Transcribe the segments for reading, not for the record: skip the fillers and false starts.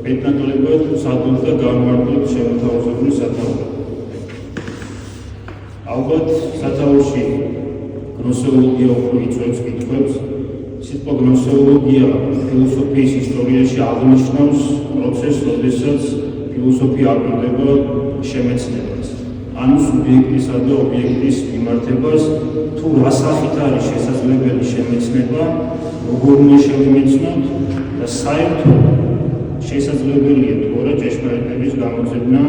მეტნაკლებად სადღაც და განმარტოთ შემოთავაზებული სათაური. ალბათ სათაურში გნოსეოლოგია უფრო იწვევს კითხვებს. სიტყვა გნოსეოლოგია ფილოსოფიის ისტორიაში აღნიშნავს პროცესს, როდესაც ფილოსოფია აკვირდება შემეცნებას. ანუ სუბიექტისა და ობიექტის მიმართებას, თუ რა სახით არის შესაძლებელი შემეცნება, როგორ უნდა შევიმეცნოთ და საერთოდ შესაძლებელია თუ არა ჭეშმარიტების გამოძებნა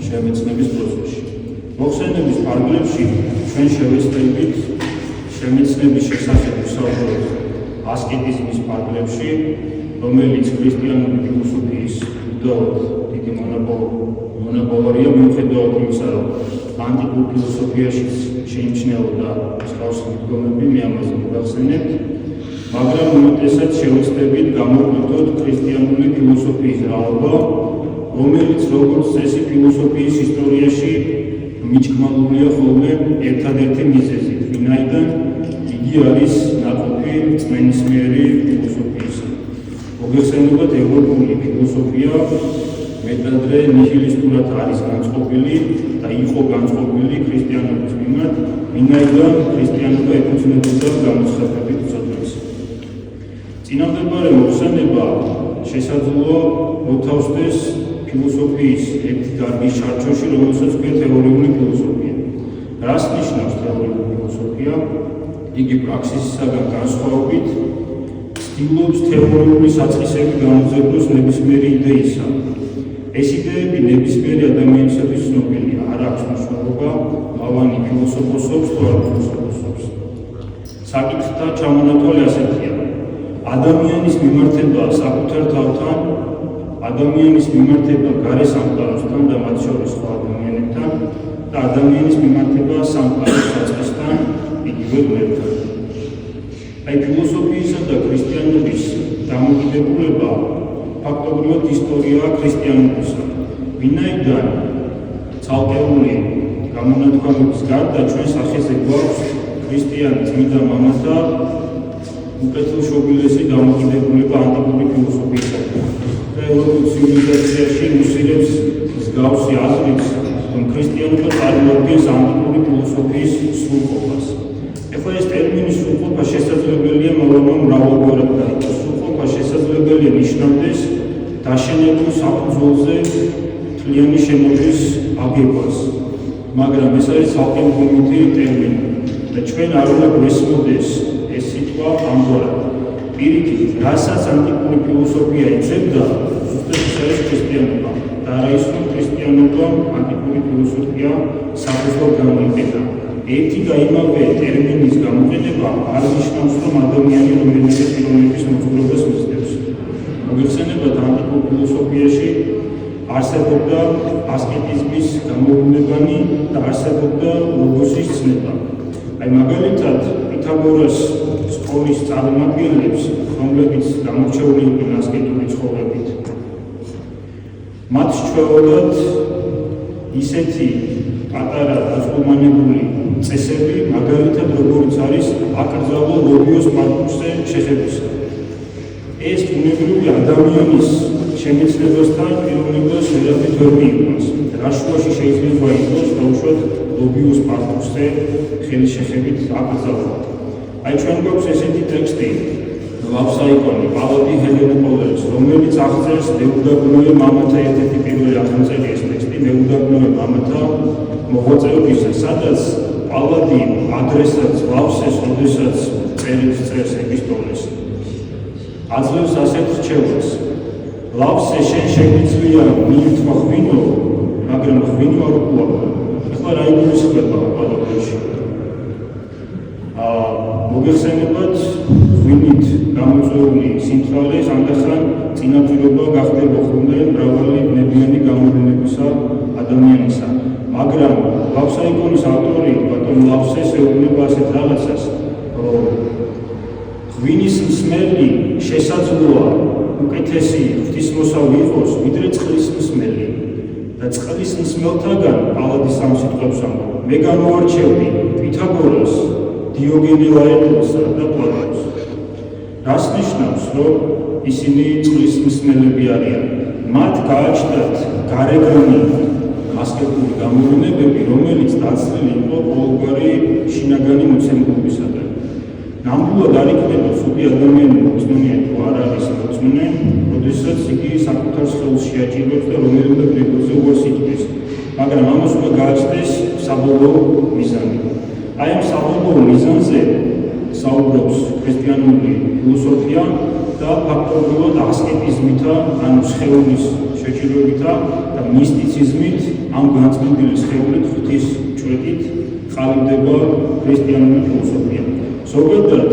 შემეცნების პროცესში. მოხსენების პარაგრაფში ჩვენ შევესწრებით შემეცნების შესახებ ვსაუბრობთ ასკეტიზმის პარაგრაფში, რომელიც ქრისტიანული ფილოსოფიის უდავოდ დიდი მონაპოლარია მიუხედავად იმისა, რომ ანტიკურ ფილოსოფიაში შეიმჩნეოდა მსგავსი მიდგომები, მე ამაზე მოგახსენებთ, მაგრამ უმეტესად შევეცდებით გამოვყენოთ ქრისტიანული ფილოსოფიის რაობა, რომელიც როგორც წესი ფილოსოფიის ისტორიაში მიჩქმალულია ხოლმე ერთადერთი მიზეზით, ვინაიდან იგი არის ნაყოფი რწმენისმიერი ფილოსოფიისა. მოგეხსენებათ, ევროპული ფილოსოფია მეტადრე ნიჰილისტურად არის განწყობილი და იყო განწყობილი ქრისტიანობის მიმართ, ვინაიდან ქრისტიანობა ეკუთვნებოდა გამოცხადებით უცოდნეს. წინამდებარე მოხსენება შესაძლოა მოთავსდეს ფილოსოფიის ერთი დარგის ჩარჩოში, რომელსაც ქვია თეორიული ფილოსოფია. რას ნიშნავს თეორიული ფილოსოფია? იგი პრაქსისისაგან განსხვავებით ცდილობს თეორიული საწყისები გამოძებნოს ნებისმიერი იდეისა. ეს იდეები ნებისმიერი ადამიანისათვის ცნობილია, არ აქვს მნიშვნელობა მავანი ფილოსოფოსობს თუ არ ფილოსოფოსობს. საკითხთა ჩამონათვალი ასეთია: ადამიანის მიმართება საკუთარ თავთან, ადამიანის მიმართება გარე სამყაროსთან და მათ შორის სხვა ადამიანებთან და ადამიანის მიმართება სამყაროს საწყისთან, იგივე ღმერთთან. აი ფილოსოფიისა და ქრისტიანობის დამოკიდებულება ფაქტობრივად ისტორიაა ქრისტიანობისა, ვინაიდან ცალკეული გამონათქვამების გარდა ჩვენ სახეზე გვაქვს ქრისტიანი წმინდა მამათა უკეთილშობილესი დამოკიდებულება ანტიკური ფილოსოფიისაგან. ევროპულ ცივილიზაციაში მუსილებს მსგავსი აზრით, რომ ქრისტიანობა წარმოადგენს ანტიკური ფილოსოფიის სრულყოფას. ეხლა ეს ტერმინი სრულყოფა შესაძლებელია მრავალგვარად დაიყოს. სრულყოფა შესაძლებელია ნიშნავდეს დაშენებულ საფუძველზე მთლიანი შემოჭრის აგებას, მაგრამ ეს არის ცალკე მომიტი ტერმინი და ჩვენ არ უნდა გვესმოდეს ეს სიტყვა ამგვარად. პირიქით, რასაც ანტიკური ფილოსოფია იწევდა, ზუსტად ის არის ქრისტიანობა და არა ის, რომ ქრისტიანობამ ანტიკური ფილოსოფია საფუძვლად გამოიყენა. ერთი და იმავე ტერმინის გამოყენება არ ნიშნავს, რომ ადამიანი რომელიმე პიროვნების მოძღვრებას მისდევს. მოგეხსენებათ, ანტიკურ ფილოსოფიაში არსებობდა ასკეტიზმის გამოვლენებანი და არსებობდა ლოგოსის ცნება. აი მაგალითად, პითაგორას სკოლის წარმომადგენლებს, რომლებიც გამორჩეული იყვნენ ასკეტური ცხოვრებით, მათ სჩვევოდათ ისეთი პატარა დაზღუმანებული წესები, მაგალითად როგორიც არის აკრძალვა ლობიოს პარტუსზე შეხებისა. ეს ბუნებრივი ადამიანის შემეცნებასთან პიროვნებას ვერაფრით ვერ მიიღოს. რა შუაში შეიძლება იყოს დაუშვათ ლობიოს პარტუსზე ხელის შეხებით აკრძალვა. აი ჩვენ გვაქვს ესეთი ტექსტი ლავსაიკონი, პალადი ჰელენოპოლერის, რომელიც აღწერს მეუდაბნოე მამათა ერთ-ერთი პირველი აღწერა ეს ტექსტი მეუდაბნოე მამათა მოღვაწეობისა, სადაც პალადი ადრესატს ლავსეს, როდესაც წერს ეპისტოლეს, აძლევს ასეთ რჩევას: ლავსე, შენ შეგვიძლია მიირთვა ღვინო, მაგრამ ღვინო არ უყვარდა. ეხლა რა იგულისხმება პალადაში? მოგეხსენებათ, ღვინით გამოწვეული სიმთვრალე ხანდახან წინაპირობა გახდება ხოლმე მრავალი ნებიანი გამოვლენებისა ადამიანისა. მაგრამ ლავსაიკონის ავტორი ბატონ ლავსეს ეუბნება ასეთ რაღაცას, რომ ღვინის მსმელი შესაძლოა უკეთესი ღვთისმოსავი იყოს, ვიდრე წყლის მსმელი. და წყლის მსმელთაგან პალადის ამ სიტყვებს ამბობს: მე გამოარჩევდი პითაგორას, დიოგენე ლაერტოსა და პლატონს. რას ნიშნავს, რომ ისინი წყლის მსმელები არიან. მათ გააჩნდათ გარეგანი ასკეტური გამოვლენებები, რომელიც დაცლილი იყო ყოველგვარი შინაგანი მოცემულობისაგან. ნამდვილად არ იქნება სული ადამიანი მოწმენია თუ არ არის მოწმენე, როდესაც იგი საკუთარ სხეულს შეაჭირებს და რომელიმე პრინციპზე უარს იტყვის. მაგრამ ამას უნდა გააჩნდეს საბოლოო მიზანი. აი ამ საბოლოო მიზანზე საუბრობს ქრისტიანული ფილოსოფია და ფაქტობრივად ასკეტიზმითა, ანუ სხეულის შეჭირვებითა და მისტიციზმით, ამ განწმენდილი სხეულით ღვთის ჭვრეტით ყალიბდება ქრისტიანული ფილოსოფია. ზოგადად,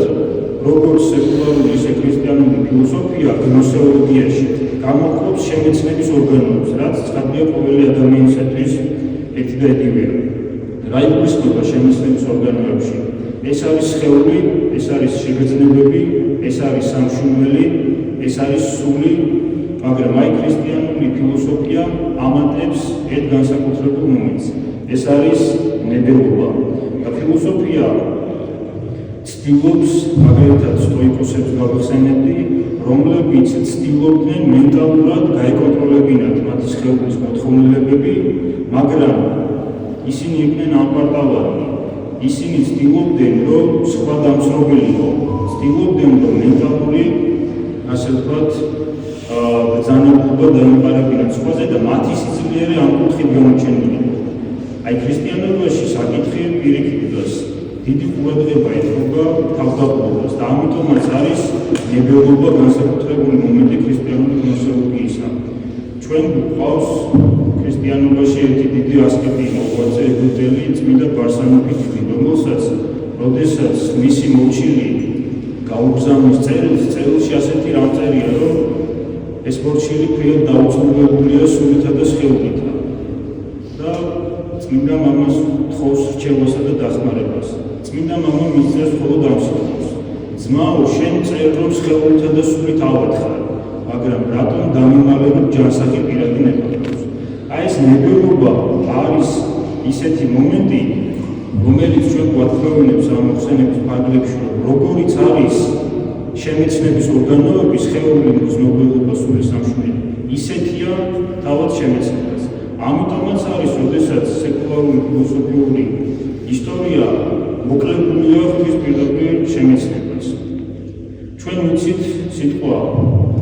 როგორც სეკულარული, ისე ქრისტიანული ფილოსოფია გნოსეოლოგიაში გამოყოფს შემეცნების ორგანოებს, რაც ცხადია ყოველი ადამიანისათვის ერთი და იგივეა. რა იგულისხმება შემეცნების ორგანოებში? ეს არის სხეული, ეს არის შეგრძნებები, ეს არის სამშვილდელი, ეს არის სული, მაგრამ აი ქრისტიანული ფილოსოფია ამატებს ერთ განსაკუთრებულ მომენტს. ეს არის ნებელობა. და ფილოსოფია ცდილობს, მაგალითად სტოიკოსებს გავხსენებდი, რომლებიც ცდილობდნენ მენტალურად გაეკონტროლებინათ მათი სხეულის მოთხოვნილებები, მაგრამ ისინი იყვნენ ამპარტავანი. ისინი ცდილობდნენ, რომ სხვა დამცრობილიყო, ცდილობდნენ, რომ მენტალური, ასე ვთქვათ, ბრძანებულობა დაემყარებინათ სხვაზე და მათი სიძლიერე ამ კუთხით გამოჩენილიყო. აი ქრისტიანობაში საკითხი პირიქით დგას. დიდი ყურადღება ეთმობა თავდაპირველობას და ამიტომაც არის ნებელობა განსაკუთრებული მომენტი ქრისტიანული გნოსეოლოგიისა. ჩვენ გვყავს ქრისტიანობაში ერთი დიდი ასკეტი მოღვაწე ეგვიპტელი წმინდა ბარსანოფი, რომელსაც როდესაც მისი მოჩილი გაუგზავნის წერილში ასეთი რამ წერია, რომ ეს მოჩილი ფრიად დაუწყობლებულია სულითა და სხეულითა და წმინდა მამას თხოვს რჩევასა და დახმარებას. წმინდა მამა მისცეს მხოლოდ ამ სიტყვას: ძმაო, შენ წერ რომ სხეულითა და სულით ავათხარ, მაგრამ რატომ დამიმალებ ჯანსაღი პირადი ნებართვას? აი ეს ნებელობა არის ისეთი მომენტი, რომელიც ჩვენ გვათხოვინებს ამ მოხსენების ფარგლებში, რომ როგორიც არის შემეცნების ორგანოების სხეული მგრძნობელობა სულის სამშვილდელი, ისეთია თავად შემეცნებას. ამიტომაც არის, როდესაც სეკულარული ფილოსოფიური ისტორია მოკლებულია ღვთის პირდაპირ შემეცნებას. ჩვენ ვიცით სიტყვა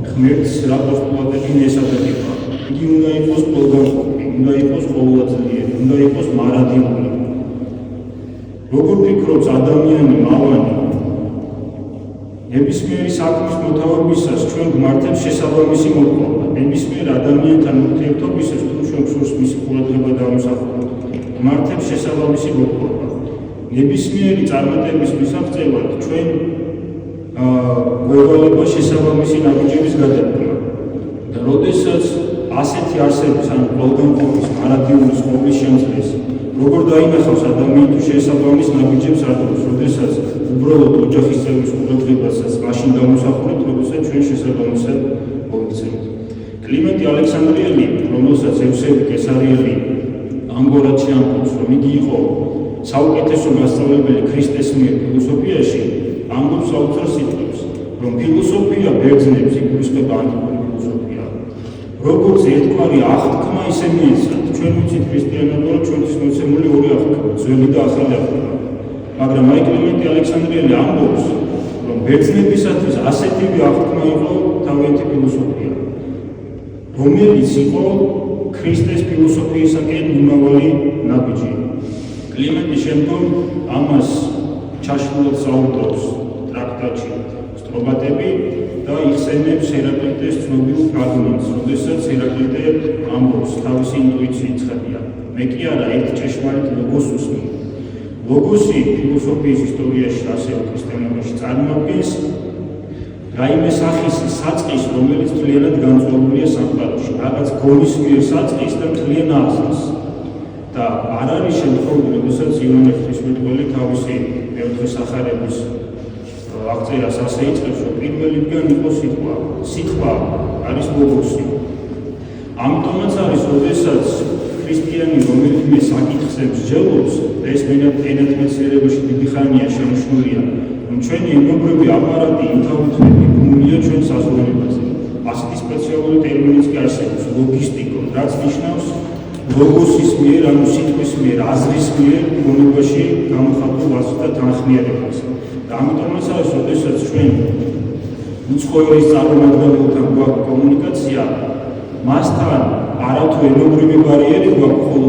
ღმერთს რა პოსტულატები ესადაგება. იგი უნდა იყოს ყველგანყოფი, უნდა იყოს ყოვლადწლიერი, უნდა იყოს მარადიული. როგორ ფიქრობს ადამიანი მავანი, ნებისმიერი საქმის მოთავებისას ჩვენ გვმართებს შესაბამისი მოთხოვნა. ნებისმიერ ადამიანთან ურთიერთობისას თუ ჩვენ გსურს მისი ყურადღება დავიმსახუროთ, გვმართებს შესაბამისი მოთხოვნა. ნებისმიერი წარმატების მისაღწევად ჩვენ გვევალება შესაბამისი ნაბიჯების გადადგმა. და როდესაც ასეთი არსების, ან ყველგანყოფის, მარადიულის ყოფის შემძლეს, როგორ დაინახავს ადამიანი თუ შესაბამის ნაბიჯებს ატოვებს, როდესაც უბრალოდ ოჯახის წევრის ყურადღებასაც მაშინ გამოსახულეთ, როდესაც ჩვენ შესაბამისად მოვიქცევთ. კლიმენტი ალექსანდრიელი, რომელსაც ევსები კესარიელი ამგვარად შეამბობს, რომ იგი იყო საუკეთესო მასწავლებელი ქრისტეს მიერ ფილოსოფიაში, ამბობს საოცარ სიტყვებს, რომ ფილოსოფია ბერძნებს იგულისხმება ანტიკური ფილოსოფია. როგორც ერთგვარი აღთქმა ისე მიეცათ. ჩვენ ვიცით ქრისტიანობა, რომ ჩვენთვის მოცემული ორი აღთქმა, ძველი და ახალი აღთქმა. მაგრამ აი კლიმენტი ალექსანდრიელი ამბობს, რომ ბერძნებისათვის ასეთივე აღთქმა იყო თავიანთი ფილოსოფია, რომელიც იყო ქრისტეს ფილოსოფიისაკენ მიმავალი ნაბიჯი. კლიმენტი შემდგომ ამას ჩაშლილად საუბრობს ტრაქტატში სტრობატები და იხსენებს ჰერაკლიტეს ცნობილ ფრაგმენტს, როდესაც ჰერაკლიტე ამბობს თავისი ინტუიციით ცხადია: მე კი არა, ერთ ჭეშმარიტ ლოგოს უსმენ. ლოგოსი ფილოსოფიის ისტორიაში, ასევე ქრისტიანობაში წარმოადგენს რაიმე სახის საწყის, რომელიც მთლიანად განწყობილია სამყაროში, რაღაც გონის მიერ საწყის და მთლიან აზრს. და არ არის შემთხვეული, როდესაც იონე ღვთისმეტყველი თავისი მეოთხე სახარების აღწერას ასე იწყებს, რომ პირველიდან იყო სიტყვა. სიტყვა არის ლოგოსი. ამიტომაც არის, როდესაც ქრისტიანი რომელიმე საკითხს მსჯელობს, და ეს ენათმეცნიერებაში დიდი ხანია შემოშლილია, რომ ჩვენი ენობრივი აპარატი იმთავითვე მიბმულია ჩვენ საზღვრებაზე. სპეციალური ტერმინიც კი არსებობს ლოგისტიკო, რაც ნიშნავს ლოგოსის მიერ, ანუ სიტყვის მიერ, აზრის მიერ ბუნებაში გამოხატულ ვაზთა თანხმიერებას. და ამიტომაც არის, როდესაც ჩვენ უცხოერის წარმომადგენელთან გვაქვს კომუნიკაცია, მასთან არათუ ენობრივი ბარიერი გვაქვს, ხოლო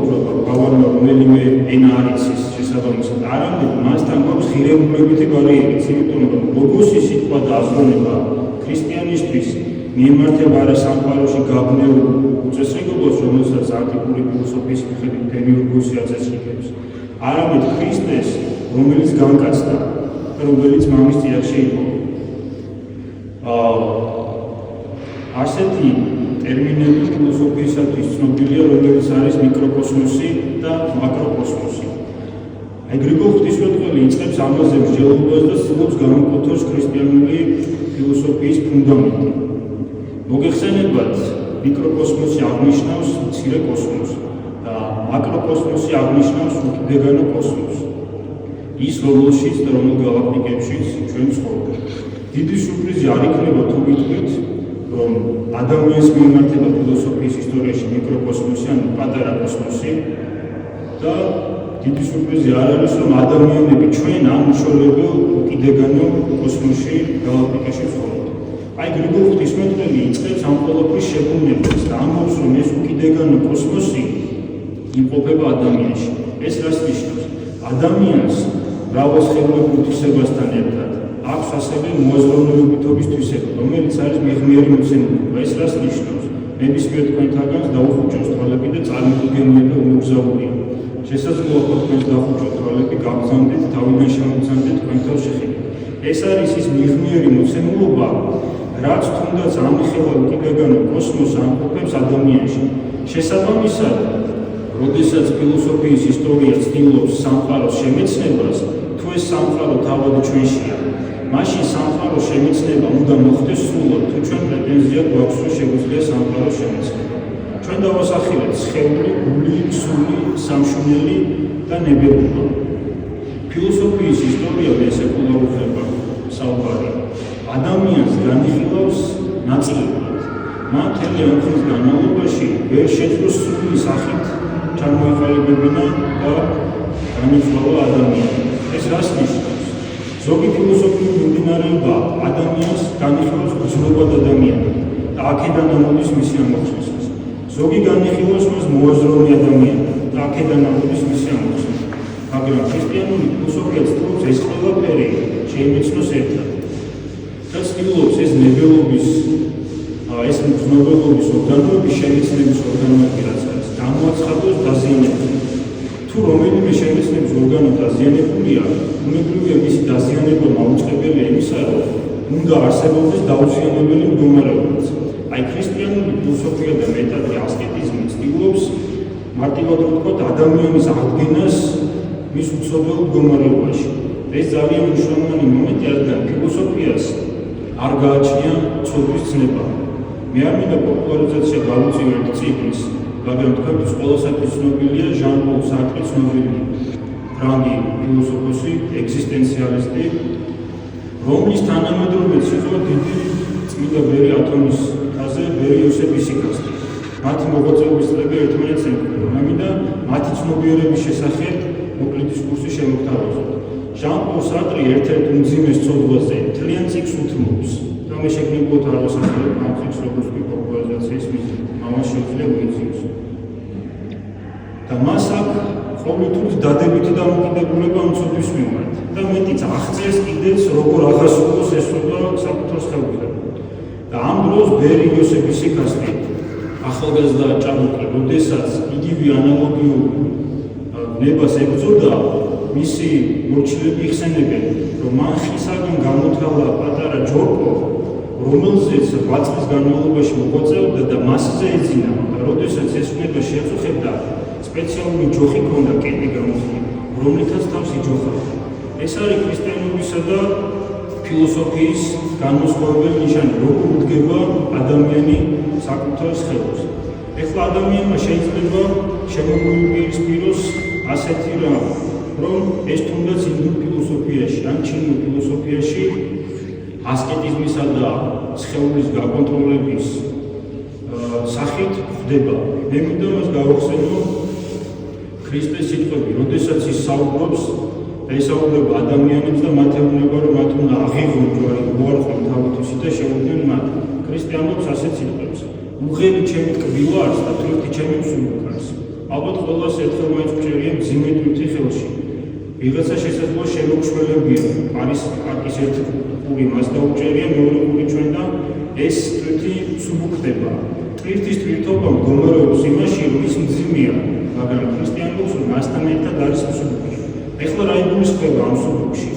გავარმა რომელიმე ენა არ იცის შესაბამისად, არამედ მასთან გვაქვს ღირებულებითი ბარიერიც, იმიტომ რომ ლოგოსის სიტყვა და აზროვნება ქრისტიანისთვის მიემართება არა სამყაროში გაბნეულ უწესრიგობას, რომელსაც ანტიკური ფილოსოფიის მიხედვით დემიურგოსი აწესრიგებს, არამედ ქრისტეს, რომელიც განკაცდა, რომელიც მამის წიაღში იყო. ასეთი ტერმინები ფილოსოფიისათვის ცნობილია, რომელიც არის მიკროკოსმოსი და მაკროკოსმოსი. გრიგოლ ღვთისმეტყველი იწყებს ამაზე მსჯელობას და ცდილობს გამოკვეთოს ქრისტიანული ფილოსოფიის ფუნდამენტი. მოგეხსენებათ, მიკროკოსმოსი აღნიშნავს მცირე კოსმოსს და მაკროკოსმოსი აღნიშნავს უკიდეგანო კოსმოსს. ის რომელშიც და რომელ გალაქტიკებშიც ჩვენ ცხოვრობთ. დიდი სიურპრიზი არ იქნება თუ ვიტყვით, რომ ადამიანის მიმართება ფილოსოფიის ისტორიაში მიკროკოსმოსი, ანუ პატარა კოსმოსი და დიდი სიურპრიზი არ არის, რომ ადამიანები ჩვენ ამ უშუალებელ უკიდეგანო კოსმოსში გალაქტიკაში ვცხოვრობთ. გრიგოლ ღვთისმეტყველი იწყებს ამ ყველაფრის შეგუნებას და ამბობს, რომ ეს უკიდეგანო კოსმოსი იმყოფება ადამიანში. ეს რას ნიშნავს? ადამიანს მრავალსხეულებრივ თვისებასთან ერთად აქვს ასევე მოაზროვნეობითობის თვისება, რომელიც არის მიღმიერი მოცემულობა. ეს რას ნიშნავს? ნებისმიერ თქვენთაგანს დაუხუჭოს თვალები და წარმოგდგენია და უმოგზაურია. შესაძლოა ხო თქვენს დახუჭოთ თვალები, გაგზავნდეთ, თავიდან შემოგზავნდეთ თქვენთან შეხება. ეს არის ის მიღმიერი მოცემულობა, რაც თუნდაც ამხელა უკიდეგანო კოსმოსს ამყოფებს ადამიანში. შესაბამისად, როდესაც ფილოსოფიის ისტორია ცდილობს სამყაროს შემეცნებას, თუ ეს სამყარო თავად ჩვენშია, მაშინ სამყაროს შემეცნება უნდა მოხდეს სრულად, თუ ჩვენ პრეტენზია გვაქვს, რომ შეგვიძლია სამყაროს შემეცნება. ჩვენ დავასახელეთ სხეული, გული, სული, სამშუნელი და ნებელობა. ფილოსოფიის ისტორია და სეკულარიზება საუბარი ადამიანს განიხილავს ნაწილობრივ. მან მთელი ამ ხნის განმავლობაში ვერ შეძლო სრული სახით ჩამოეყალიბებინა და განიცვალა ადამიანი. ეს რას ნიშნავს? ზოგი ფილოსოფიური მიმდინარეობა ადამიანს განიხილავს გრძნობად ადამიანად და აქედან ამოდის მისი ამოხსნისას. ზოგი განიხილავს მას მოაზროვნე ადამიანად და აქედან ამოდის მისი ამოხსნისას. მაგრამ ქრისტიანული ფილოსოფია ცდილობს ეს ყველაფერი შეიმეცნოს ერთად. და ცდილობს ეს ნებელობის, ეს მგრძნობელობის ორგანოების შემეცნების ორგანოები რაც არის, გამოაცხადოს დაზიანებული. თუ რომელიმე შემეცნების ორგანო დაზიანებულია, უნებრივია მისი დაზიანება მაუწყებელია იმისა, რომ უნდა არსებობდეს დაუზიანებელი მდგომარეობაც. ქრისტიანული ფილოსოფია და მეტად ასკეტიზმი ცდილობს მარტივად რო ვთქვათ, ადამიანის აღდგენას მის უცნობელ მდგომარეობაში. ეს ძალიან მნიშვნელოვანი მომენტი, რადგან ფილოსოფიას არ გააჩნია ცოდვის ცნება. მე არ მინდა პოპულარიზაცია გავუწიო ერთ წიგნს, მაგრამ თქვენთვის ყველასათვის ცნობილია ჟან-პოლ სარტრი, ცნობილი ფრანგი ფილოსოფოსი, ეგზისტენციალისტი, რომლის თანამედროვე სიტყვა დიდი წმინდა ბერი ათონის აზე ბერი იოსებ ისიქასტი. მათი მოღვაწეობის წლები ერთმანეთს ემთხვევა. მე მინდა მათი ცნობიერების შესახებ მოკლე დისკურსი შემოგთავაზოთ. ჟან-პოლ სარტრი ერთ-ერთ უმძიმეს ცოდვაზე მთლიან წიგნს უთმობს. და მე შეგნებოდ არ ვასახელებ ამ წიგნს როგორც პოპულარიზაციის მიზნით. ამას შეუძლია მოიძიოს. და მას აქვს ყოველთვის დადებითი დამოკიდებულება ამ ცოდვის მიმართ. და მეტიც აღწერს კიდეც როგორ აღასრულოს ეს ცოდვა საკუთარ სხეულზე. და ამ დროს ბერი იოსებ ისიქასტი ახალგაზრდა ჭაბუკი, როდესაც იგივე ანალოგიურ ნებას ებრძოდა, მისი მორჩილები იხსენებენ, რომ მან ხისაგან გამოთალა პატარა ჯორკო, რომელზეც 8 წლის განმავლობაში მოღვაწეობდა და მასზე ეძინა და როდესაც ეს უნება შეაწუხებდა, სპეციალური ჯოხი ჰქონდა კეტი გამოხილი, რომლითაც თავს იჯოხავდა. ეს არის ქრისტიანობისა და ფილოსოფიის განმასხვავებელი ნიშანი, როგორ უდგება ადამიანი საკუთარ სხეულს. ეხლა ადამიანმა შეიძლება შემოგვიუპირისპიროს ასეთი რამ, რომ ეს თუნდაც ინდურ ფილოსოფიაში, ან ჩინურ ფილოსოფიაში ასკეტიზმისა და სხეულის გაკონტროლების სახით ხდება. მე მინდა მას გავახსენო ქრისტეს სიტყვები, როდესაც ის საუბრობს, ესაუბრება ადამიანებს და მათ ეუბნება, რომ მათ უნდა აღიღონ ჯვარი, მოარყონ თავითვისი და შეუდგნენ მათ. ქრისტე ამბობს ასეთ სიტყვებს. უღელი ჩემი ტკბილა არის და თვირთი ჩემი მსუბუქარს. ალბათ ყველას ერთხელ მაინც გჭირია მძიმე თვირთი ხელში. ვიღაცა შესაძლოა შემოგშველებია არის პარკის ერთი პური მას დაუჭერია მეორე პური ჩვენ და ეს თვირთი მსუბუქდება. თვირთის თვირთობა მდგომარეობს იმაში, რომ ის მძიმეა, მაგრამ ქრისტე ამბობს, რომ მასთან ერთად არის მსუბუქი. ეხლა რა იგულისხმება ამ მსუბუქში?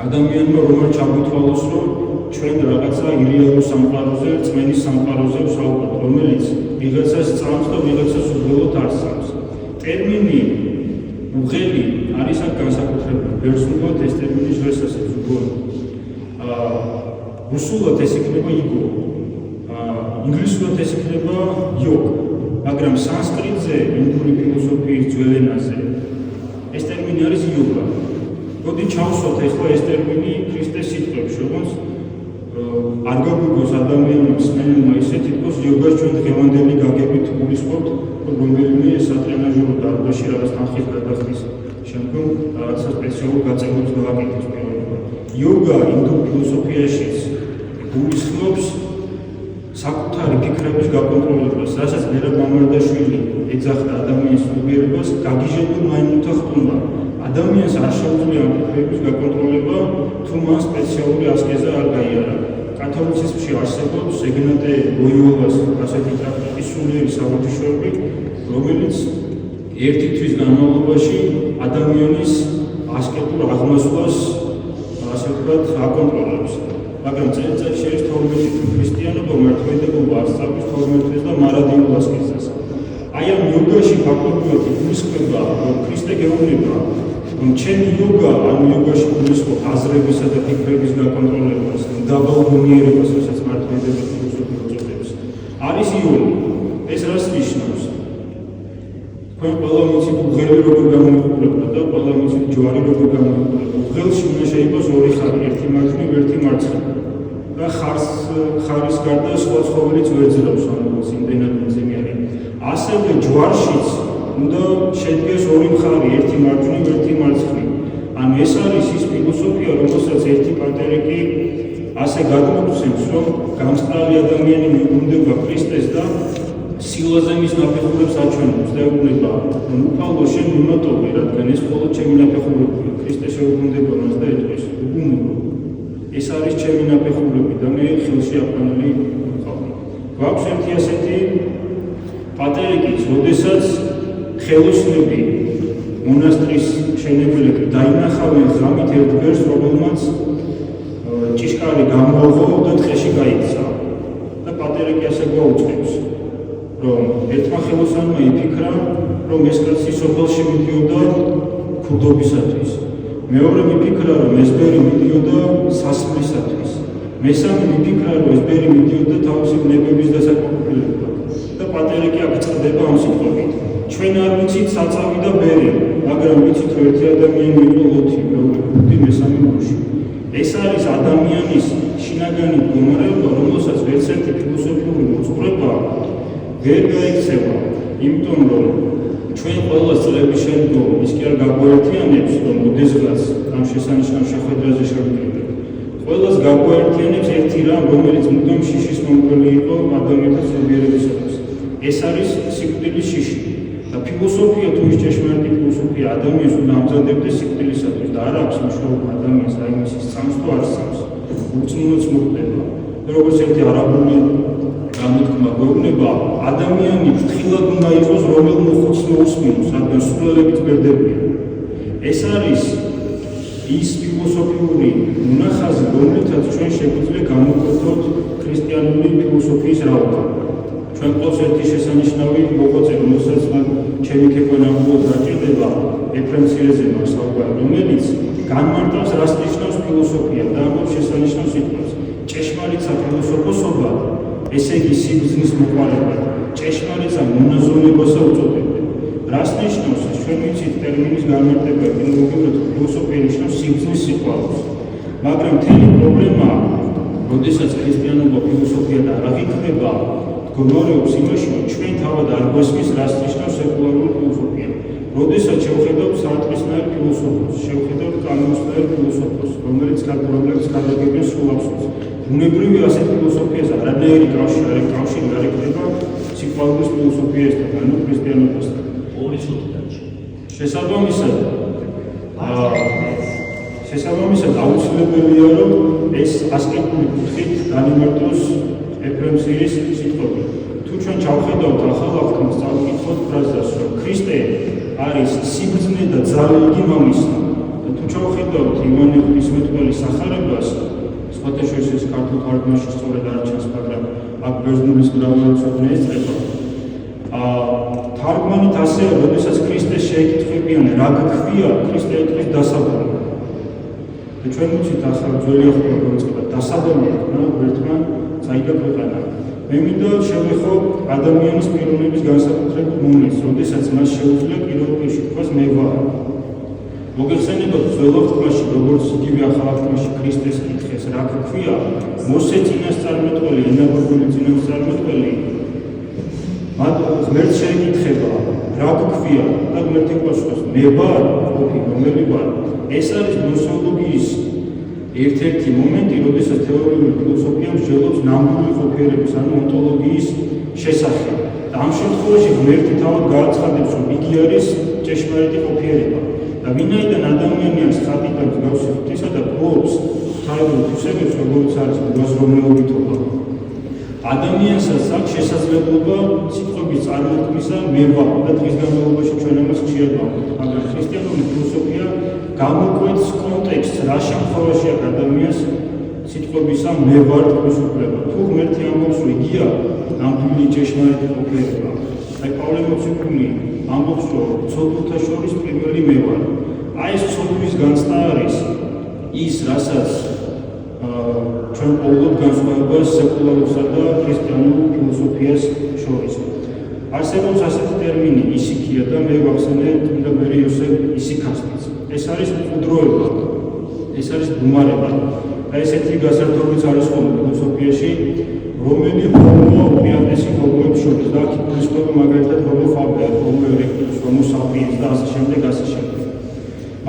ადამიანმა რომ არ ჩაგვითვალოს, რომ ჩვენ რაღაცა ირეალურ სამყაროზე, რწმენის სამყაროზე ვსაუბრობთ, რომელიც ვიღაცას წამს და ვიღაცას უბრალოდ არსავს. ტერმინი უღელი არის აქ განსაკუთრებული. ბერძნულად ეს ტერმინი ჟღერს ასეთ უგონო. რუსულად ეს იქნება იგო. ინგლისურად ეს იქნება იოგ. მაგრამ სანსკრიტზე, ინდური ფილოსოფიის ძველ ენაზე ეს ტერმინი არის იოგა. მოდი ჩავსვათ ახლა ეს ტერმინი ქრისტეს სიტყვებში, როგორც არ გაგვიგოს ადამიანებს მენელმა ისე თითქოს იოგას ჩვენ დღევანდელი გაგებით გულისხმობთ, რომელიმე სატრენაჟერო დარბაზში რაღაც თანხის გადახდის შემდგომ რაღაცა სპეციალურ გაწევრებს გავაკეთებს პირველობა. იოგა ინდურ ფილოსოფიაშიც გულისხმობს საკუთარი ფიქრების გაკონტროლებას, რასაც მერაბ მამარდაშვილი ეძახდა ადამიანის სულიერებას, გაგიჟებულ მაიმუნთა ხტუნვა. ადამიანს არ შეუძლია ამ ფიქრების გაკონტროლება, თუ მან სპეციალური ასკეზა არ გაიარა. კათოლიციზმში არსებობს ეგნატე ლოიოლას ასეთი ტრაქტატი სულიერი საღვთისმშობლი, რომელიც ერთი თვის განმავლობაში ადამიანის ასკეტურ აღმასვლას ასე ვთქვათ აკონტროლებს. მაგრამ წელიწადში არის 12 თვე ქრისტიანობა, მართლმადიდებლობა არ სწავლის 12 თვეს და მარადიულ ასკეზას. აი ამ იოგაში ფაქტობრივად იგულისხმება, რომ ქრისტე გეუბნება, რომ ჩემი იოგა, ანუ იოგაში გულისხმობ აზრებისა და ფიქრების გაკონტროლებას, დაბალ გონიერებას, რასაც მართლმადიდებლური ფილოსოფია უწოდებს, არის იონი. ეს რას ნიშნავს? თქვენ ყველა ვიცით უღელი როგორ გამოიყურება და ყველა ვიცით ჯვარი როგორ გამოიყურება. უღელში უნდა შეიყოს ორი ხარი, ერთი მარჯვნივ, ერთი მარცხნივ. და ხარის გარდა სხვა ცხოველიც ვერ ძლევს, ანუ იმდენად მძიმე არის. ასევე ჯვარშიც უნდა შედგეს ორი მხარი, ერთი მარჯვნივ, ერთი მარცხნივ. ანუ ეს არის ის ფილოსოფია, რომელსაც ერთი პატერიკი ასე გადმოგცემს, რომ გამსწრალი ადამიანი მიუბრუნდება ქრისტეს და სილაზე მის ნაფეხურებს აჩვენებს და ეუბნება, რომ უფალო შენ უნოტობი, რადგან ეს მხოლოდ ჩემი ნაფეხურებია. ქრისტე შეუბრუნდება მას და ეტყვის, უგუნურო. ეს არის ჩემი ნაფეხურები და მე ხელში აყვანილი ვიყავი. გვაქვს ერთი ასეთი პატერიკიც, როდესაც ხელოსნები მონასტრის მშენებლები დაინახავენ ღამით ერთ ბერს, რომელმაც ჭიშკარი გამოაღო და ტყეში გაიქცა. და პატერიკი ასე გვაუწყებს, რომ ერთმა ხელოსანმა იფიქრა, რომ ეს კაცი სოფელში მიდიოდა ქუდობისათვის. მეორე მიფიქრა, რომ ეს ბერი მიდიოდა სასმლისათვის. მესამე მიფიქრა, რომ ეს ბერი მიდიოდა თავისი ბნებების დასაკმაყოფილებლად. და პატერიკი აქ წყდება ამ სიტყვებით. ჩვენ არ ვიცით საწავი და ბერი, მაგრამ ვიცით რომ ერთი ადამიანი იყო ოთი, მეორე ხუთი, მესამე გუში. ეს არის ადამიანის შინაგანი მდგომარეობა, რომელსაც ვერც ერთი ფილოსოფიური მოძღვრება ვერ გაიქცევა. იმიტომ რომ ჩვენ ყველა წლების შემდგომ ის კი არ გაგვაერთიანებს, რომ ოდესღაც ამ შესანიშნავ შეხვედრაზე შევიდრებთ. ყველას გაგვაერთიანებს ერთი რამ, რომელიც მუდამ შიშის მომგვრელი იყო ადამიანთა სულიერებისათვის. ეს არის სიკვდილის შიში. და ფილოსოფია თუ ის ჭეშმარიტი ფილოსოფია ადამიანს უნდა ამზადებდეს სიკვდილისათვის და არ აქვს მნიშვნელობა ადამიანს რაიმის სწამს თუ არ სწამს. უწმინდოც მოხდება. და როგორც ერთი არაბული გამოთქმა გვეუბნება, ადამიანი ფრთხილად უნდა იყოს, რომელ მოხუცს მოусმინოს, რადგან სულელებიც ბერდებიან. ეს არის ის ფილოსოფიური მონახაზი, რომლითაც ჩვენ შეგვიძლია გამოვხატოთ ქრისტიანული ფილოსოფიის რაოდენობა. ჩვენ ყავს ერთი შესანიშნავი მოღვაწე, რომელსაც ჩემი ქეკვანახულად დაჭირდება ეფრემ ცირეზემა საუბარი, რომელიც განმარტავს რას ნიშნავს ფილოსოფია და ამბობს შესანიშნავ სიტყვას. ჭეშმარიტსა ფილოსოფოსობა, ესე იგი სიბრძნის მოყვარება, ჭეშმარიტსა მონაზონებასა უწოდებენ. რას ნიშნავს ეს? ჩვენ ვიცით ტერმინის განმარტება ეტიმოლოგიურად ფილოსოფია ნიშნავს სიბრძნის სიყვარულს. მაგრამ მთელი პრობლემაა, როდესაც ქრისტიანობა ფილოსოფიად არ აღიქმება, მდგომარეობს იმაში, რომ ჩვენ თავად არ გვესმის, რას ნიშნავს სეკულარული ფილოსოფია. როდესაც შევხედავთ საათქისნაირ ფილოსოფოსს, შევხედავთ კანონისნაირ ფილოსოფოსს, რომელიც გადაგებენ სულ აბსოლუტს. ბუნებრივი ასეთ ფილოსოფიას არანაირი კავშირი არ ეკრება სიყვარულის ფილოსოფიასთან, ანუ ქრისტიანობასთან. შესაბამისად აუცილებელია, რომ ეს ასკეტური კუთხით განიმარტოს ეფრემ სირის სიტყვები. თუ ჩვენ ჩავხედავთ ახალ აღთქმას, წავიკითხოთ ფრაზას, რომ ქრისტე არის სიბრძნე და ძალაგი მამისა. თუ ჩავხედავთ ივანე ღვთისმეტყველის სახარებას, სხვათა შორის ეს ქართულ თარგმანში სწორედ არ ჩანს, მაგრამ აქ ბერძნულის მრავალმოცემული ეწება. თარგმანით ასე, როდესაც ქრისტეს შეეკითხებიან, რა გქვია, ქრისტე ეტყვის დასაბამი. და ჩვენ ვიცით ახლა ძველი ახალი მოწყება დასაბამი იქნა ერთმან წაიდა ქვეყანა. მე მინდა შევეხო ადამიანის პიროვნების განსაკუთრებულ მომენტს, როდესაც მას შეუძლია პიროვნებაში თქვას მე ვარ. მოგეხსენებათ ძველ აღთქმაში, როგორც იგივე ახალ აღთქმაში ქრისტეს კითხეს, რა გქვია, მოსე წინასწარმეტყველი, ენაგურგული წინასწარმეტყველი მათ ღმერთს შეეკითხება, რა გქვია და ღმერთი პასუხობს, მე ვარ, ყოფი, რომელი ვარ. ეს არის გნოსეოლოგიის ერთ-ერთი მომენტი, როდესაც თეორიული ფილოსოფია მსჯელობს ნამდვილი ყოფიერების, ანუ ონტოლოგიის შესახებ. და ამ შემთხვევაში ღმერთი თავად გააცხადებს, რომ იგი არის ჭეშმარიტი ყოფიერება. და ვინაიდან ადამიანი არის ხატიდან მსგავსი ღვთისა და ფლობს ღვთაებრივ თვისებებს, როგორც არის მოგაზროვნეობითობა. ადამიანსაც აქვს შესაძლებლობა სიტყვების წარმოქმნისა მე ვარ და დღის განმავლობაში ჩვენ ამას ხშირად ვამბობთ, მაგრამ ქრისტიანული ფილოსოფია გამოკვეთს კონტექსტს, რა შემთხვევაში აქვს ადამიანს სიტყვებისა მე ვარ თქვის უფლება. თუ ღმერთი ამბობს, რომ იგია ნამდვილი ჭეშმარიტი ყოფიერება, აი პავლე მოციქული ამბობს, რომ ცოდვილთა შორის პირველი მე ვარ. აი ეს ცოდვის განცდა არის ის, რასაც ჩვენ ყოველდღიურად განსხვავებას სეკულარულსა და ქრისტიანულ ფილოსოფიას შორის. არსებობს ასეთი ტერმინი ისიქია და მე ვახსენე წმინდა ბერი იოსებ ისიქასწიც. ეს არის მყუდროება, ეს არის ბუმარება. და ესეთი გასართობიც არის ხოლმე ფილოსოფიაში, რომელი ჰომო უპირატესი ჰომოებს შორის და აქ იგულისხმება მაგალითად ჰომო ფაბერ, ჰომო ერექტუს, ჰომო საპიენს და ასე შემდეგ, ასე შემდეგ.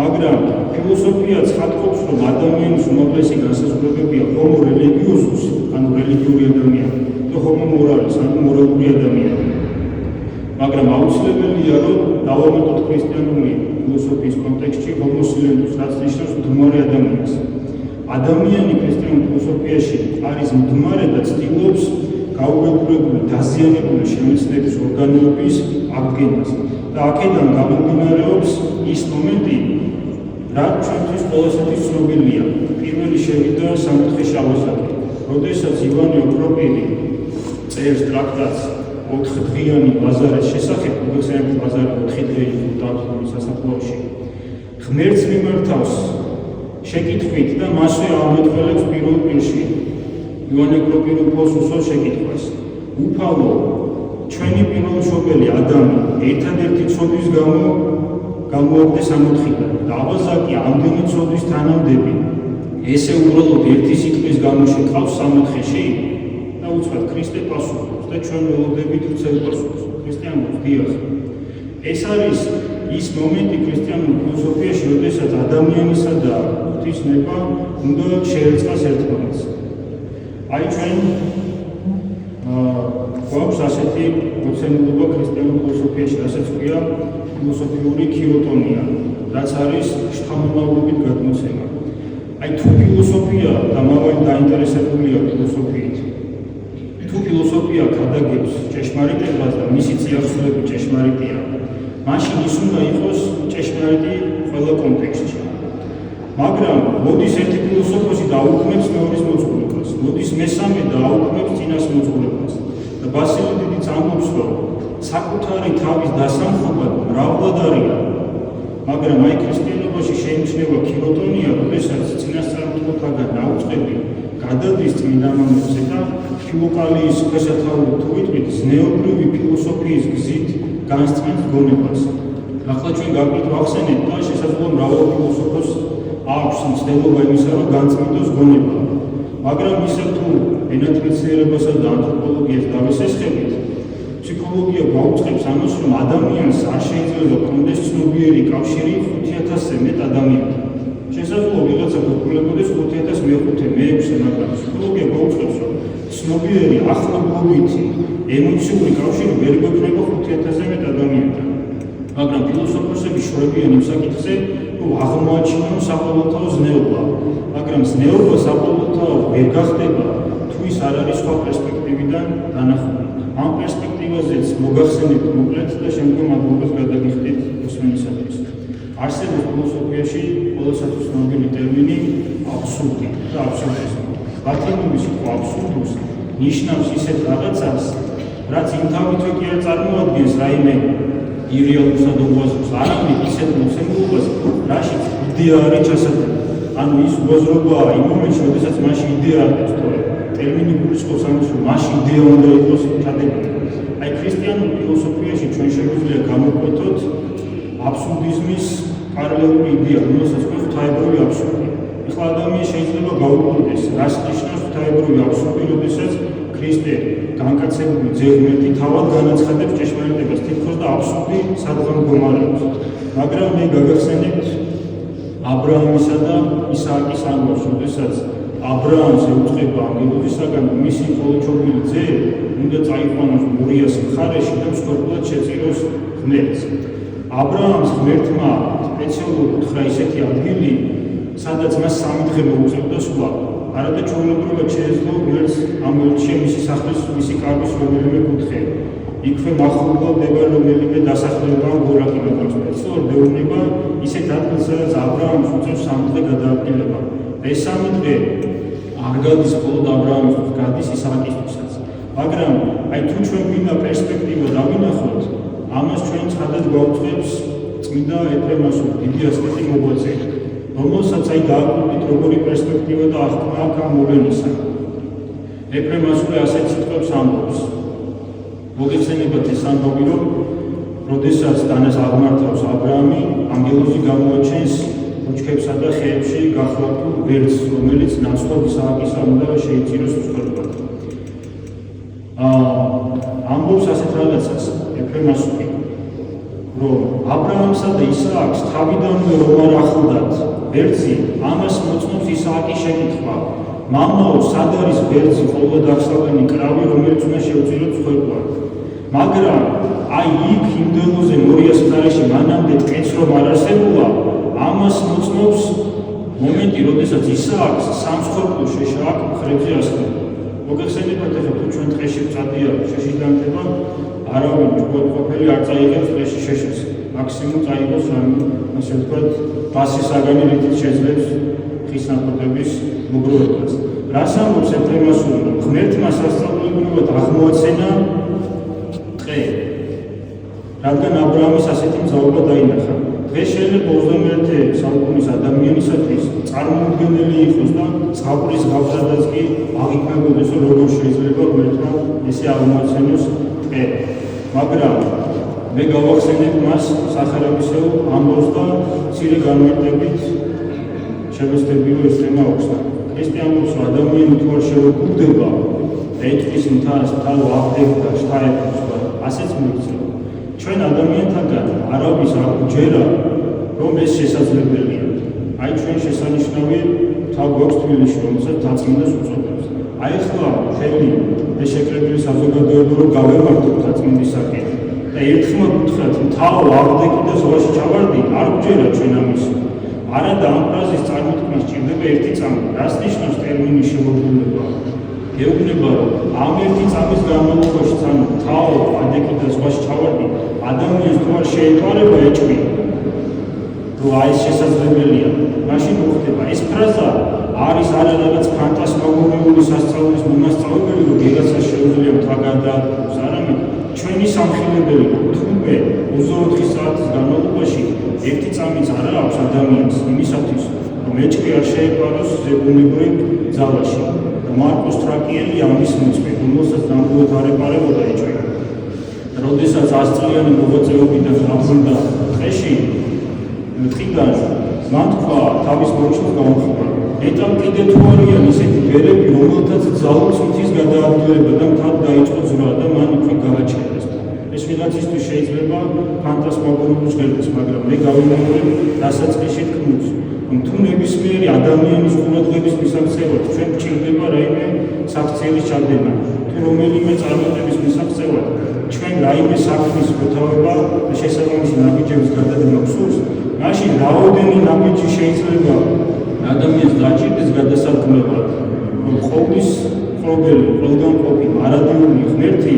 მაგრამ ფილოსოფია ცხადყოფს, რომ ადამიანის უმაღლესი განსაზღვრებებია ჰომო რელიგიოზუს, ანუ რელიგიური ადამიანი, და ჰომო მორალის, ანუ მორალური ადამიანი. მაგრამ აუცილებელია, რომ დავამატოთ ქრისტიანული ფილოსოფიის კონტექსტში ჰომო სილენტუს, რაც ნიშნავს მდგმარე ადამიანს. ადამიანი ქრისტიანულ ფილოსოფიაში არის მდგმარე და ცდილობს გაუგებრებული, დაზიანებული შემეცნების ორგანოების აღდგენას. და აქედან გამომდინარეობს ის მომენტი, რაც ჩვენთვის ყველასთვის ცნობილია. პირველი შევიდა სამოთხე შავოსადგური, როდესაც ივანე ოქროპირი წერს ტრაქტატს 4 დღიანი ბაზარის შესახებ, მოგეხსენებათ ბაზარი 4 დღე იყო დათვლილი სასაფლაოში. ღმერთს მიმართავს შეკითხვით და მასვე ამეთვალებს პირველ პირში. ივანე ოქროპირი უფალს შეკითხვას. უფალო, ჩვენი პირველშობილი ადამი ერთადერთი ცოდვის გამო გამოაგდეს ამ ოთხიდან და აბაზაკი ამდენი ცოდვის თანამდები. ესე უბრალოდ ერთი სიტყვის გამო შეყავს სამოთხეში და უცბად ქრისტე პასუხობს და ჩვენ ველოდებით უცებ პასუხს. ქრისტიანობს დიახ. ეს არის ის მომენტი ქრისტიანულ ფილოსოფიაში, როდესაც ადამიანისა და ღვთის ნება უნდა შეერწყას ერთმანეთს. აი ჩვენ გვაქვს ასეთი მოცემულობა ქრისტიანულ ფილოსოფიაში, რასაც ქვია ფილოსოფიური ქიროტონია, რაც არის შთამომავლობით გადმოცემა. აი თუ ფილოსოფია და მავალი დაინტერესებულია ფილოსოფიით, თუ ფილოსოფია გადაგებს ჭეშმარიტებას და მისი წიაღისეულები ჭეშმარიტია, მაშინ ის უნდა იყოს ჭეშმარიტი ყველა კონტექსტში. მაგრამ მოდის ერთი ფილოსოფოსი და აუქმებს მეორის მოწყვლებას, მოდის მესამე და აუქმებს წინას მოწყვლებას. და ბასილი დიდიც ამბობს, რომ საკუთარი თავის დასამხობად მრავლად არიან. მაგრამ აი ქრისტიანობაში შეიმჩნევა ქიროტონია, როდესაც წინასწარმეტყველთაგან დაუწყები გადადის წმინდა მამებზე და ფილოკალიის ქვესათაური თუ ვიტყვით ზნეობრივი ფილოსოფიის გზით განსწრებს გონებას. ახლა ჩვენ გაგვით ვახსენეთ და შესაძლოა მრავალ ფილოსოფოსს აქვს მცდელობა იმისა, რომ განწმინდოს გონება. მაგრამ ისე თუ ენათმეცნიერებასა და ანთროპოლოგიას დავესესხებით, ფსიქოლოგია გვაუწყებს ამას, რომ ადამიანს არ შეიძლება ჰქონდეს ცნობიერი კავშირი 5000-ზე მეტ ადამიანთან. შესაძლოა ვიღაცა გქონდეს 5000 მე-5, მე-6, მაგრამ ფსიქოლოგია გვაუწყებს, რომ ცნობიერი ახლობლობითი ემოციური კავშირი ვერ გვექნება 5000-ზე მეტ ადამიანთან. მაგრამ ფილოსოფოსები შორებიან იმ საკითხზე, რომ აღმოაჩინონ საყოველთაო ზნეობა, მაგრამ ზნეობა საყოველთაო ვერ გახდება, თუ ის არ არის სხვა პერსპექტივიდან დანახული. ამ პერსპექტივაზეც მოგახსენებთ მოკლედ და შემდგომ ადგილას გადაგიხდით მოსმენისათვის. არსებობს ფილოსოფიაში ყველასათვის ცნობილი ტერმინი აბსურდი და აბსურდიზმი. ლათინური სიტყვა აბსურდუს ნიშნავს ისეთ რაღაცას, რაც იმთავითვე კი არ წარმოადგენს რაიმე ირეალურსა და უაზროს, არამედ ისეთ მოცემულობას, რაშიც იდეა არის ჩასატანილი. ანუ ის უაზრობაა იმ მომენტში, როდესაც მასში იდეა არის, თორე ტერმინი გულისხმობს ამას, რომ მასში იდეა უნდა იყოს ჩადებული. აი ქრისტიანულ ფილოსოფიაში ჩვენ შეგვიძლია გამოვკვეთოთ აბსურდიზმის პარალელური იდეა, რომელსაც ქვევს ღვთაებრივი აბსურდი. ეხლა ადამიანი შეიძლება გაუკვირდეს, რას ნიშნავს ღვთაებრივი აბსურდი, როდესაც ქრისტე განკაცებული ძეგლმერთი თავად განაცხადებს ჭეშმარიტებას, თითქოს და აბსურდი სადღა მდგომარეობს. მაგრამ მე გაგახსენებთ აბრაამისა და ისააკის ამბავს, როდესაც აბრაამს ეუწყება ანგელოზისაგან, მისი მხოლოჩობილი ძე უნდა წაიყვანოს მორიას მხარეში და მსხვერპლად შეწიროს ღმერთს. აბრაამს ღმერთმა სპეციალურად უთხრა ისეთი ადგილი, სადაც მას 3 დღე მოუწევდა სხვა. არადა ჩვეულებრივად შეეძლო ღმერთს ამ ელჩია მისი სახლის, მისი კარვის რომელიმე კუთხე. იქვე მახლობლდება რომელიმე დასახლება გორაკი მეყავს. სულ მეუბნება ისეთ ადგილს, სადაც აბრაამს უწევს 3 დღე გადაადგილება. ეს 3 დღე არ გადის მხოლოდ აბრაამისთვის, გადის ისააკისთვისაც. მაგრამ აი თუ ჩვენ გვინდა პერსპექტივა დავინახოთ, ამას ჩვენ ცხადად გვაუწყებს წმინდა ეფრემასული დიდი ასკეტი მოღვაწე, რომელსაც აი დააკვირდით როგორი პერსპექტივა და აღქმა აქვს ამ მოვლენისა. ეფრემასული ასეთ სიტყვებს ამბობს. მოგეხსენებათ ეს ამბავი, რომ როდესაც დანას აღმართავს აბრაამი, ანგელოზი გამოაჩენს ბუჩქებსა და ხეებში გახლავთულ ვერცხს, რომელიც ნაცვლად ისააკისა უნდა შეიწიროს მსხვერპლად. ამბობს ასეთ რაღაცას ეფრემასული, რომ აბრაამსა და ისააკს თავიდანვე რომ არ ახლდათ ვერცი, ამას მოწმობს ისააკის შეკითხვა. მამაო, სად არის ვერცი ყოვლად აღსავენი კრავი, რომელიც უნდა შევწიროთ მსხვერპლად? მაგრამ აი იქ იმ დელოზე მორიას მხარეში მანამდე ტყეც რომ არ არსებულა, ამას მოწმობს მომენტი, როდესაც ისააკს სამსხვერპლო შეშა აქ მხრებზე ასხდება. მოგეხსენებათ, ახლა თუ ჩვენ ტყეში ვწადია შეშიდანდება, არავინ ყოფილი არ წაიღებს ტყეში შეშას. მაქსიმუმ წაიღოს ასე ვთქვათ, ბასის საგანი, რითიც შეძლებს ხის ნაყოფების მოგროვებას. რას ამბობს ეფრემასული, რომ ღმერთმა სასწაულებრივად აღმოაცენა ტყე, რადგან აბრაამის ასეთი მზაობა დაინახა. დღეს შეიძლება 21 საუკუნის ადამიანისათვის წარმოუდგენელი იყოს და ზღაპრის გავზადაც კი აღიქმებოდეს, რომ როგორ შეიძლება ღმერთმა ესე აღმოაცენოს ტყე. მაგრამ მე გავახსენებ მას სახარებისეულ ამბავს და მცირე განმარტებით შევეცდები, რომ ეს თემა აქვს. ქრისტიანობს, რომ ადამიანი თუ არ შევუკვდება და ეთქვის მთას, თავ აღდება, შთაერთებს და ასეც მოიქცევა. ჩვენ ადამიანთაგან არავის არ გვჯერა, რომ ეს შესაძლებელია. აი ჩვენ შესანიშნავი თავ გვაქვს თბილისში, რომელსაც დაწმინდას უწოდებს. აი ახლა ჩვენი შეკრებილი საზოგადოება რომ გავემართოთ დაწმინდისაკენ და ერთხმად უთხრათ, თავ აღდექი და ზღვაში ჩავარდი, არ გვჯერა ჩვენ ამის. არადა ამ ფრაზის წარმოთქმა სჭირდება ერთი წამი. რას ნიშნავს ტერმინი შემოგვიმება? გეუბნება, რომ ამ ერთი წამის განმავლობაში თავ აღდექი და ზღვაში ჩავარდი, ადამიანს თუ არ შეეტყარება ეჭვი, რომ აი ეს შესაძლებელია, მაშინ მოხდება. ეს ფრაზა არის არა რაღაც ფანტასმაგორიული სასწაულის მომასწავლებელი, რომ ვიღაცას შეუძლია მთა გადაადგილოს, არამედ ჩვენი სამხილებელი, თუმე 24 საათის განმავლობაში ერთი წამიც არა აქვს ადამიანს იმისათვის, რომ ეჭვი არ შეეპაროს ზებუნებრივ ძალაში. მარკუს თრაკიელი ამის მოწმე, რომელსაც ნამდვილად არ ეპარებოდა ეჭვი. როდესაც 100 წლიანი მოღვაწეობიდან დაბრუნდა ტყეში, ტყიდან მან თქვა თავის მორჩილს გაუმხიბლა. ეტამ კიდე თუ არიან ისეთი ბერები, რომელთაც ძალუც მითის გადაადგილება და მთად დაიწყო ძვრა და მან უკვე გააჩერეს. ეს ვიღაცისთვის შეიძლება ფანტასმაგორული ჟღერდეს, მაგრამ მე გავიმეორებ დასაწყისში თქმულს, რომ თუ ნებისმიერი ადამიანის ყურადღების მისაღწევად ჩვენ გვჭირდება რაიმე საქციელის ჩაგდენა, თუ რომელიმე წარმატების მისაღწევად ჩვენ რაიმე საქმის მოთავება და შესაბამისი ნაბიჯების გადადგმა გსურს, მაშინ რაოდენი ნაბიჯი შეიძლება ადამიანს დაჭირდეს გადასარქმევად, რომ ყოვლის ყოველი ყველგან ყოფი არადიული ღმერთი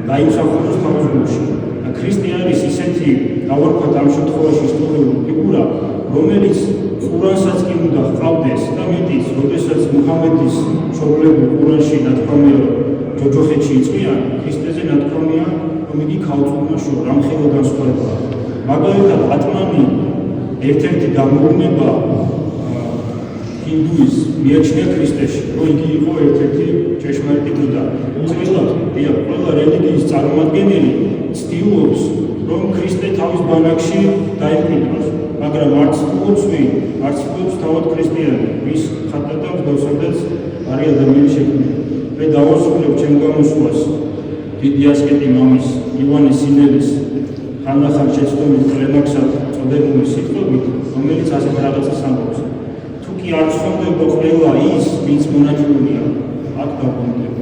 დაიმსახუროს თავის გულში. და ქრისტე არის ისეთი, გავარქვათ ამ შემთხვევაში ისტორიული ფიგურა, რომელიც ყურანსაც კი უნდა ჰყავდეს და მეტიც, როდესაც მუჰამედის მშობლები ყურანში ნათქვამია ჯოჯოხეთში იწვიან, ქრისტეზე ნათქვამია, რომ იგი ქალწულმა შორ, ამ ხელო განსხვავება. მაგალითად, ატმანი ერთ-ერთი გამოუნება ჰინდუიზმს მიაჩნია ქრისტეში, რომ იგი იყო ერთ-ერთი ჭეშმარიტი ბუდა. ყველა რელიგიის წარმომადგენელი ცდილობს, რომ ქრისტე თავის ბანაკში დაიმკვიდროს, მაგრამ არც თულოცვი, არც თულობს თავად ქრისტიანი, ვის ხატადავს დავსადაც არის ადამიანი შექმნილი. მე დავასრულებ ჩემ გამოსვლას დიდი ასკეტი მამის ივანე სინელის ხანდახან შეცდომით კლემაქსად წოდებული სიტყვებით, რომელიც ასეთ რაღაცას ამბობს. თუ კი არ ცხოვრდება ყველა ის, ვინც მონაჭრულია, აქ დაბრუნდება.